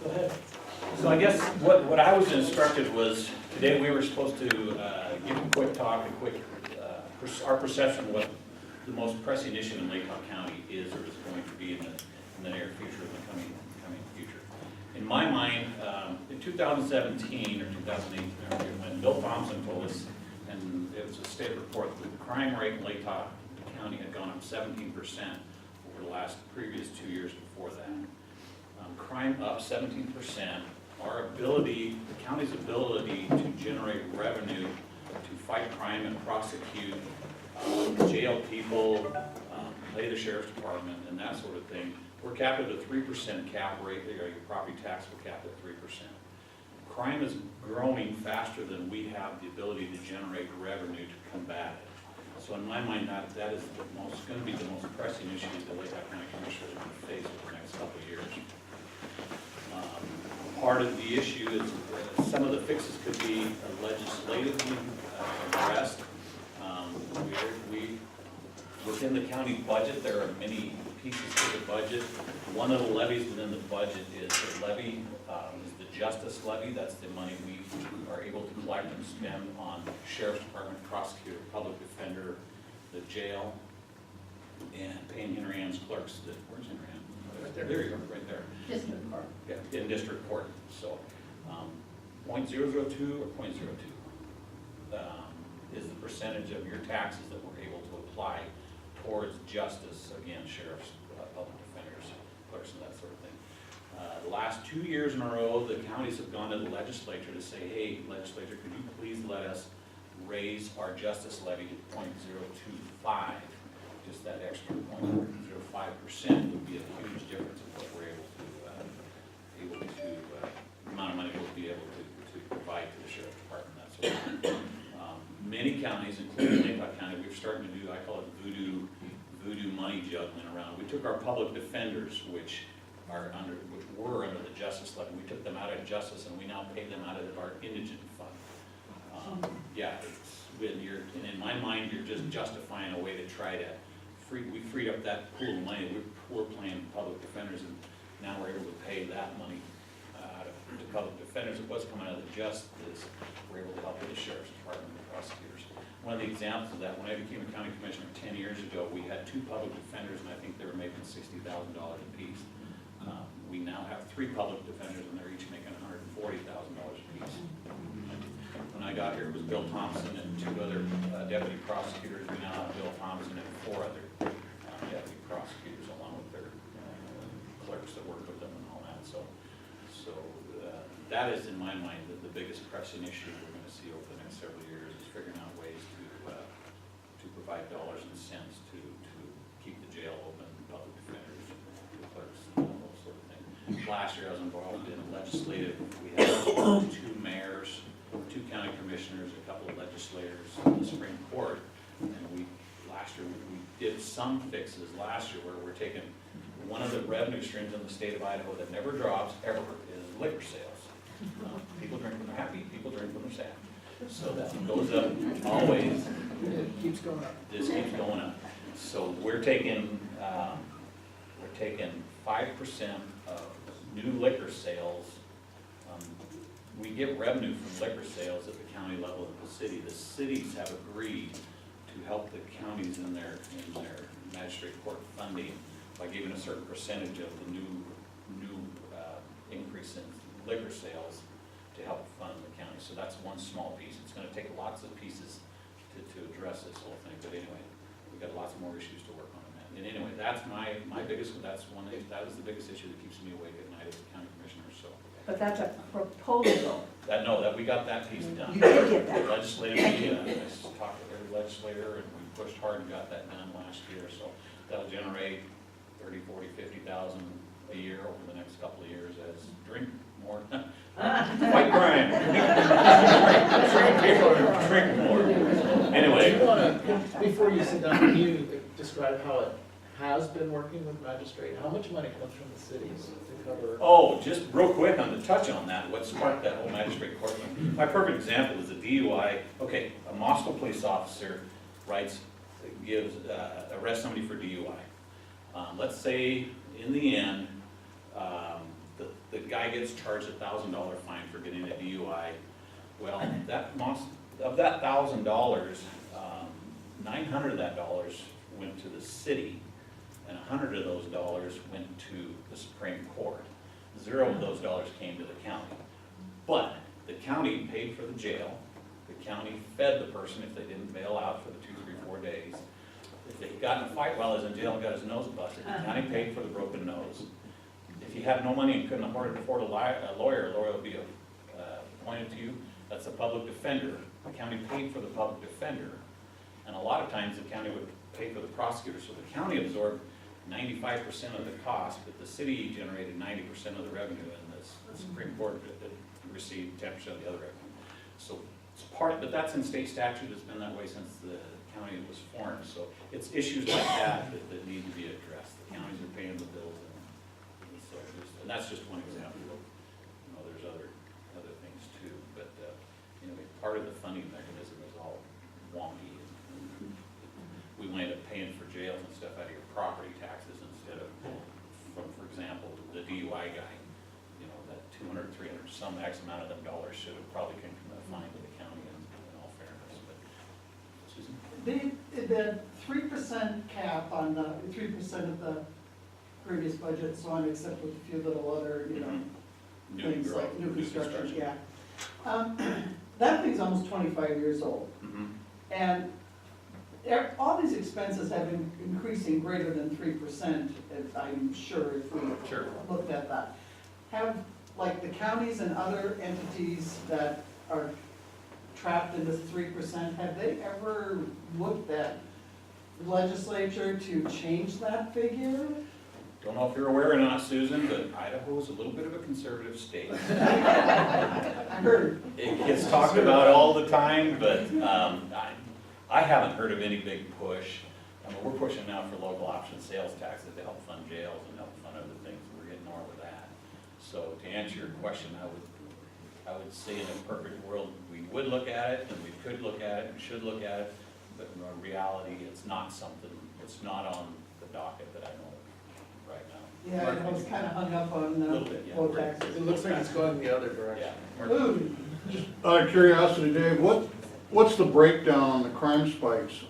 Go ahead. So I guess what I was instructed was, today we were supposed to give a quick talk, our perception of what the most pressing issue in Lake County is or is going to be in the near future, in the coming future. In my mind, in 2017 or 2018, when Bill Thompson told us, and it was a state report, that the crime rate in Lake County had gone up 17% over the previous 2 years before that. Crime up 17%. Our ability, the county's ability to generate revenue to fight crime and prosecute, jail people, pay the sheriff's department, and that sort of thing. We're capped at a 3% cap rate. Your property tax will cap at 3%. Crime is growing faster than we have the ability to generate revenue to combat it. So in my mind, that is going to be the most pressing issue that the Lake County Commissioners are going to face over the next couple of years. Part of the issue is some of the fixes could be legislatively addressed. Within the county budget, there are many pieces to the budget. One of the levies within the budget is the levy, is the justice levy. That's the money we are able to collect and spend on sheriff's department, prosecutor, public defender, the jail, and paying Henry Ann's clerks. Where's Henry Ann? Right there. There you go, right there. District court. Yeah, in district court. So 0.002 or 0.02 is the percentage of your taxes that we're able to apply towards justice, again, sheriffs, public defenders, clerks, and that sort of thing. The last 2 years in a row, the counties have gone to the legislature to say, hey, legislature, could you please let us raise our justice levy to 0.025? Just that extra 0.05% would be a huge difference in what we're able to the amount of money we'll be able to provide to the sheriff's department, that sort of thing. Many counties, including Lake County, we're starting to do, I call it voodoo money juggling around. We took our public defenders, which were under the justice levy, we took them out of justice, and we now pay them out of our indigent fund. Yeah, and in my mind, you're just justifying a way to try to we freed up that pool of money. We're paying public defenders, and now we're able to pay that money out of the public defenders. It was coming out of the justice. We're able to help with the sheriff's department and the prosecutors. One of the examples of that, when I became a county commissioner 10 years ago, we had 2 public defenders, and I think they were making $60,000 a piece. We now have 3 public defenders, and they're each making $140,000 a piece. When I got here, it was Bill Thompson and 2 other deputy prosecutors. We now have Bill Thompson and 4 other deputy prosecutors, along with their clerks that work with them and all that. So that is, in my mind, the biggest pressing issue we're going to see over the next several years is figuring out ways to provide dollars and cents to keep the jail open, public defenders, the clerks, those sort of things. Last year, I was involved in legislative. We had 2 mayors, 2 county commissioners, a couple of legislators in the Supreme Court, and last year we did some fixes last year where we're taking one of the revenue streams in the state of Idaho that never drops ever is liquor sales. People drink when they're happy, people drink when they're sad. So that goes up always. It keeps going up. This keeps going up. So we're taking 5% of new liquor sales. We get revenue from liquor sales at the county level of the city. The cities have agreed to help the counties in their magistrate court funding by giving a certain percentage of the new increase in liquor sales to help fund the county. So that's one small piece. It's going to take lots of pieces to address this whole thing. But anyway, we've got lots more issues to work on in that. And anyway, that's my biggest. That is the biggest issue that keeps me awake at night as a county commissioner. So. But that's a proposal. That we got that piece done. You did get that. Legislatively, I talked with every legislator, and we pushed hard and got that done last year. So that'll generate 30, 40, 50,000 a year over the next couple of years as drink more. Fight crime. Drink more. Anyway. Do you want to, before you sit down, can you describe how it has been working with magistrate? How much money comes from the cities to cover? Oh, just real quick on the touch on that, what sparked that whole magistrate court thing. My perfect example is a DUI. Okay, a Moscow police officer arrests somebody for DUI. Let's say in the end, the guy gets charged $1,000 fine for getting a DUI. Well, of that $1,000, 900 of that dollars went to the city, and 100 of those dollars went to the Supreme Court. 0 of those dollars came to the county. But the county paid for the jail. The county fed the person if they didn't bail out for the 2, 3, 4 days. If they got in a fight while he was in jail and got his nose busted, the county paid for the broken nose. If you had no money and couldn't afford a lawyer would be appointed to you. That's a public defender. The county paid for the public defender. And a lot of times the county would pay for the prosecutor. So the county absorbed 95% of the cost, but the city generated 90% of the revenue, and the Supreme Court received 10% of the other revenue. So it's but that's in state statute. It's been that way since the county was formed. So it's issues like that need to be addressed. The counties are paying the bills, and so and that's just one example. There's other things too. But part of the funding mechanism is all wonky. We wind up paying for jails and stuff out of your property taxes instead of, for example, the DUI guy. That 200, 300, some X amount of them dollars should have probably come from the fine to the county in all fairness. But Susan? The 3% cap on the 3% of the previous budget, so on, except with a few little other, New things growth, like new construction, construction. yeah. That thing's almost 25 years old. Mhm. And all these expenses have been increasing greater than 3%, I'm sure, if we Sure. looked at that. Have, like, the counties and other entities that are trapped in this 3%, have they ever looked at legislature to change that figure? Don't know if you're aware or not, Susan, but Idaho is a little bit of a conservative state. I heard. It gets talked about all the time, but I haven't heard of any big push. We're pushing now for local option sales taxes to help fund jails and help fund other things. We're getting nowhere with that. So to answer your question, I would say in a perfect world, we would look at it, and we could look at it, and should look at it, but in reality, it's not on the docket that I know of right now. Yeah, I was kind of hung up on Little bit, yeah. low taxes. It looks like it's going the other direction. Yeah. Ooh, Out of curiosity, Dave, what's the breakdown on the crime spikes?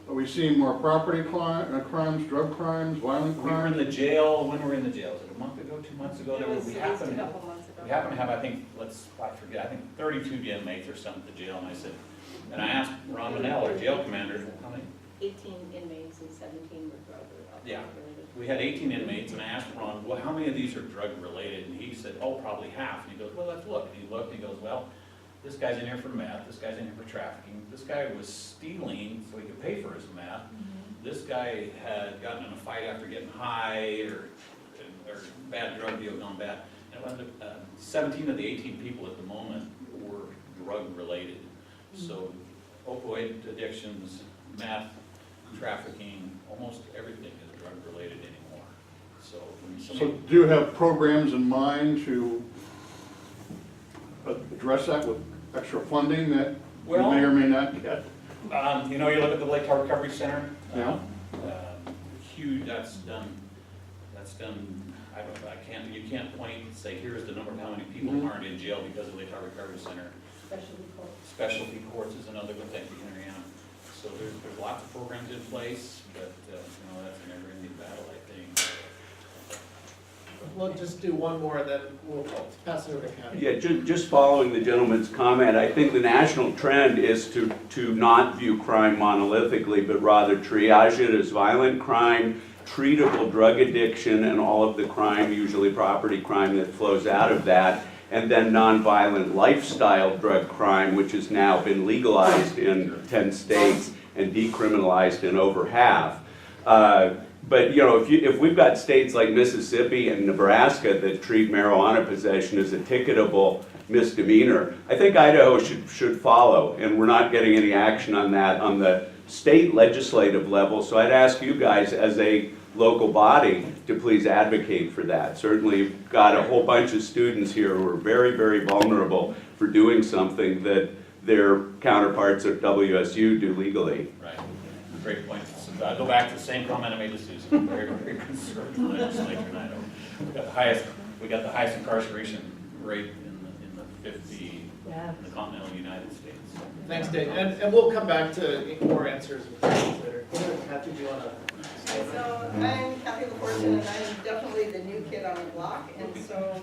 Are we seeing more property crimes, drug crimes, violent We were in crimes? the jail, when were we in the jail? Was it a month ago, 2 months ago? It was We at least a happened, couple months ago. we happened to have, I think, I think 32 inmates or something at the jail, and I said, and I asked Ron Manell, our jail commander, how many? 18 inmates and 17 were drug Yeah. related. We had 18 inmates, and I asked Ron, well, how many of these are drug related? And he said, oh, probably half. And he goes, well, let's look. And he looked, and he goes, well, this guy's in here for meth, this guy's in here for trafficking, this guy was stealing so he could pay for his meth. This guy had gotten in a fight after getting high, or bad drug deal gone bad. And 17 of the 18 people at the moment were drug related. So opioid addictions, meth, trafficking, almost everything is drug related anymore. So when So somebody, do you have programs in mind to address that with extra funding that you Well- may or may not get? you look at the Lake Tahoe Recovery Center. Yeah. Huge, that's done, you can't point and say, here's the number of how many people Mhm. aren't in jail because of Lake Tahoe Recovery Center. Specialty court. Specialty courts is another good thing, Henry Ann. So there's lots of programs in place, but, that's a never-ending battle, I think. We'll just do one more, and then we'll pass it over to County. Yeah, just following the gentleman's comment, I think the national trend is to not view crime monolithically, but rather triage it as violent crime, treatable drug addiction, and all of the crime, usually property crime that flows out of that, and then nonviolent lifestyle drug crime, which has now been legalized in 10 states and decriminalized in over half. But if we've got states like Mississippi and Nebraska that treat marijuana possession as a ticketable misdemeanor, I think Idaho should follow, and we're not getting any action on that on the state legislative level. So I'd ask you guys as a local body to please advocate for that. Certainly you've got a whole bunch of students here who are very, very vulnerable for doing something that their counterparts at WSU do legally. Right, great point. So go back to the same comment I made to Susan, very, very conservative legislature in Idaho. We've got the highest We got the highest incarceration rate in the 50, Yeah. in the continental United States. Thanks, Dave, and we'll come back to more answers later. Kathy, do you wanna? So I'm Kathy LaFortune, and I'm definitely the new kid on the block, and so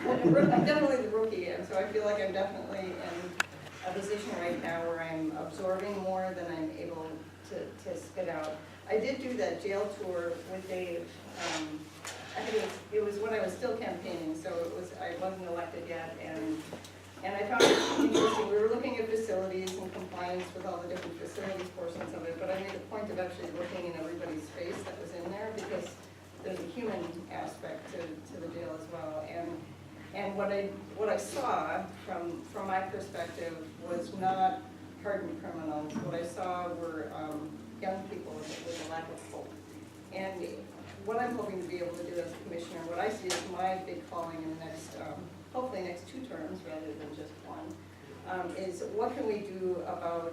I'm definitely the rookie, and so I feel like I'm definitely in a position right now where I'm absorbing more than I'm able to spit out. I did do that jail tour with Dave. I think it was when I was still campaigning, so I wasn't elected yet, and I found it interesting. We were looking at facilities and compliance with all the different facilities portions of it, but I made a point of actually looking in everybody's face that was in there, because there's a human aspect to the jail as well. And what I saw from my perspective was not hardened criminals. What I saw were young people with a lack of hope. And what I'm hoping to be able to do as a commissioner, what I see as my big calling in the next, hopefully next 2 terms rather than just 1, is what can we do about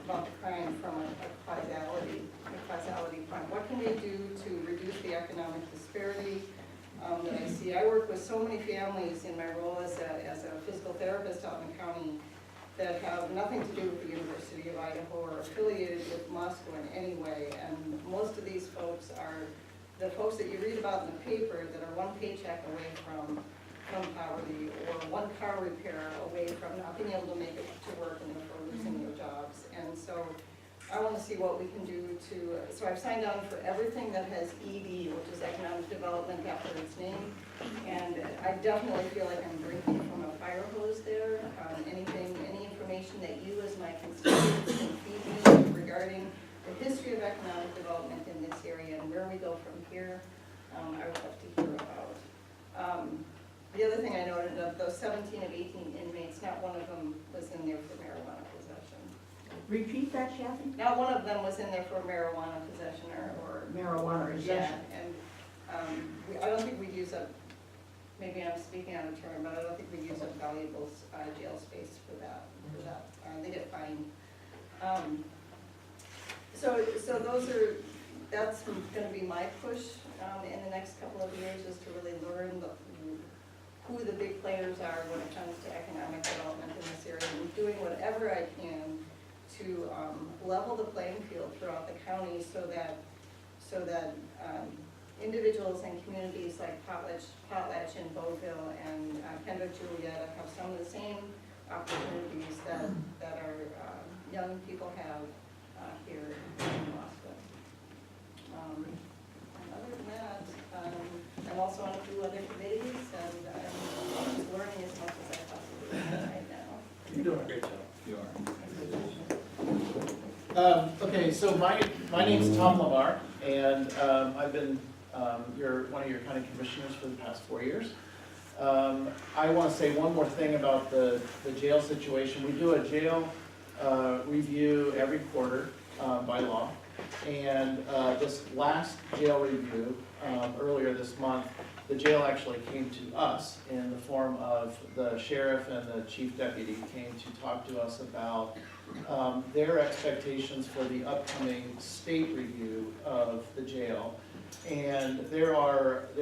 the crime from a causality front? What can we do to reduce the economic disparity that I see? I work with so many families in my role as a physical therapist out in the county that have nothing to do with the University of Idaho or affiliated with Moscow in any way. And most of these folks are the folks that you read about in the paper that are 1 paycheck away from poverty, or 1 car repair away from not being able to make it to work and therefore losing their jobs. And so I want to see what we can do so I've signed on for everything that has ED, which is economic development after its name. And I definitely feel like I'm drinking from a fire hose there. Any information that you as my constituents can feed me regarding the history of economic development in this area and where we go from here, I would love to hear about. The other thing I noted, of those 17 of 18 inmates, not one of them was in there for marijuana possession. Repeat that, Kathy? Not one of them was in there for marijuana possession or Marijuana possession. yeah, and I don't think we'd use up, maybe I'm speaking out of turn, but I don't think we'd use up valuable jail space for that. They get fined. So that's going to be my push in the next couple of years, is to really learn who the big players are when it comes to economic development in this area, and doing whatever I can to level the playing field throughout the county so that individuals and communities like Potlatch and Beauville and Kendra Julietta have some of the same opportunities that our young people have here in Moscow. And other than that, I'm also on a few other committees, and I'm just learning as much as I possibly can right now. You're doing a great job. You are. Okay, so my name's Tom Lamar, and I've been one of your county commissioners for the past 4 years. I want to say one more thing about the jail situation. We do a jail review every quarter by law, and this last jail review earlier this month, the jail actually came to us in the form of the sheriff and the chief deputy came to talk to us about their expectations for the upcoming state review of the jail. And there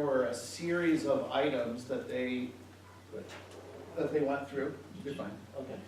were a series of items that they went through. You're fine, okay.